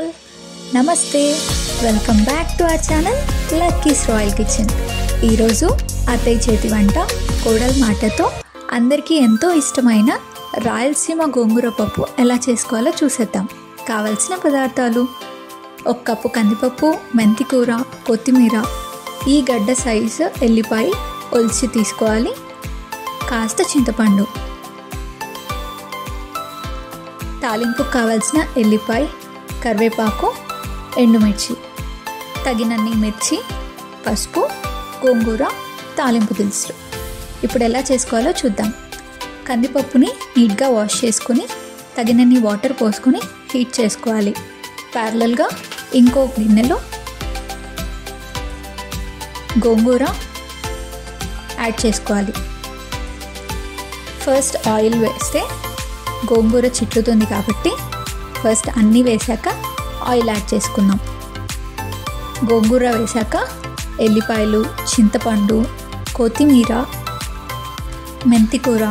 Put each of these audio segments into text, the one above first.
All, నమస్తే, welcome back to our channel Lucky's royal kitchen. ఈరోజు అత్తయ్య చేతి వంట కోడల మాటతో అందరికీ ఎంతో ఇష్టమైన రాయలసీమ గోంగూర పప్పు ఎలా చేసుకోవాలో చూసేద్దాం. కావలసిన పదార్థాలు: 1 కప్పు కందిపప్పు, మెంతి కూర, కొత్తిమీర, ఈ గడ్డ సైజు ఎల్లిపాయ ఒలిచి తీసుకోవాలి, కాస్త చింతపండు, తాలింపుకు కావాల్సిన ఎల్లిపాయ, కరివేపాకు, ఎండుమిర్చి, తగినన్ని మిర్చి, పసుపు, గోంగూర, తాలింపు దినుసులు. ఇప్పుడు ఎలా చేసుకోవాలో చూద్దాం. కందిపప్పుని నీట్గా వాష్ చేసుకుని తగినన్ని వాటర్ పోసుకొని హీట్ చేసుకోవాలి. ప్యారలల్గా ఇంకో గిన్నెలో గోంగూర యాడ్ చేసుకోవాలి. ఫస్ట్ ఆయిల్ వేస్తే గోంగూర చిట్లుతుంది కాబట్టి ఫస్ట్ అన్నీ వేసాక ఆయిల్ యాడ్ చేసుకుందాం. గోంగూర వేసాక ఎల్లిపాయలు, చింతపండు, కొత్తిమీర, మెంతి కూర,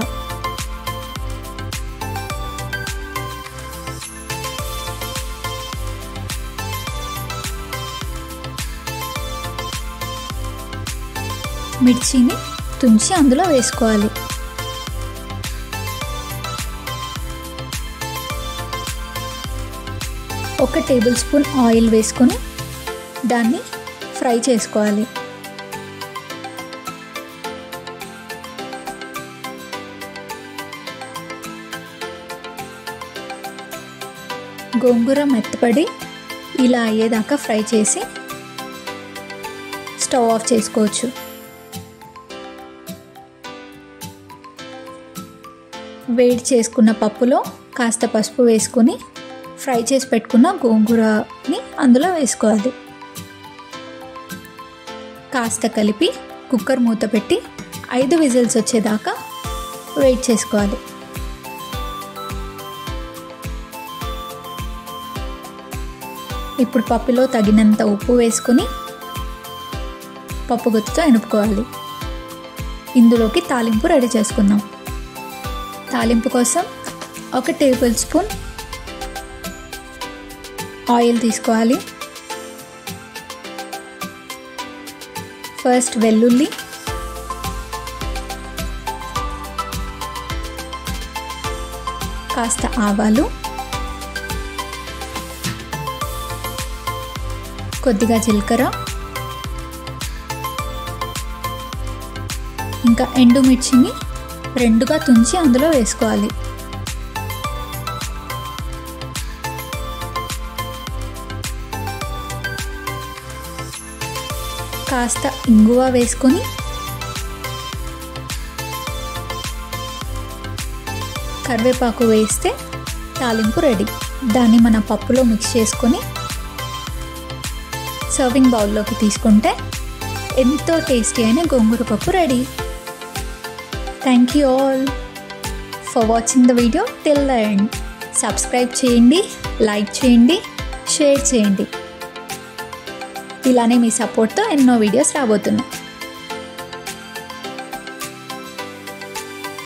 మిర్చిని తుంచి అందులో వేసుకోవాలి. ఒక టేబుల్ స్పూన్ ఆయిల్ వేసుకొని దాన్ని ఫ్రై చేసుకోవాలి. గోంగూర మెత్తపడి ఇలా అయ్యేదాకా ఫ్రై చేసి స్టవ్ ఆఫ్ చేసుకోవచ్చు. వేడి చేసుకున్న పప్పులో కాస్త పసుపు వేసుకొని ఫ్రై చేసి పెట్టుకున్న గోంగూరని అందులో వేసుకోవాలి. కాస్త కలిపి కుక్కర్ మూత పెట్టి 5 విజిల్స్ వచ్చేదాకా వెయిట్ చేసుకోవాలి. ఇప్పుడు పప్పులో తగినంత ఉప్పు వేసుకొని పప్పు గుత్తితో ఎనుపుకోవాలి. ఇందులోకి తాలింపు రెడీ చేసుకుందాం. తాలింపు కోసం 1 టేబుల్ స్పూన్ ఆయిల్ తీసుకోవాలి. ఫస్ట్ వెల్లుల్లి, కాస్త ఆవాలు, కొద్దిగా జీలకర్ర, ఇంకా ఎండుమిర్చిని 2గా తుంచి అందులో వేసుకోవాలి. కాస్త ఇంగువ వేసుకొని కరివేపాకు వేస్తే తాలింపు రెడీ. దాన్ని మన పప్పులో మిక్స్ చేసుకొని సర్వింగ్ బౌల్లోకి తీసుకుంటే ఎంతో టేస్టీ అయిన గోంగూర పప్పు ready. Thank you all for watching the video till the end. Subscribe చేయండి, లైక్ చేయండి, షేర్ చేయండి. ఇలానే మీ సపోర్ట్తో ఎన్నో వీడియోస్ రాబోతున్నాయి.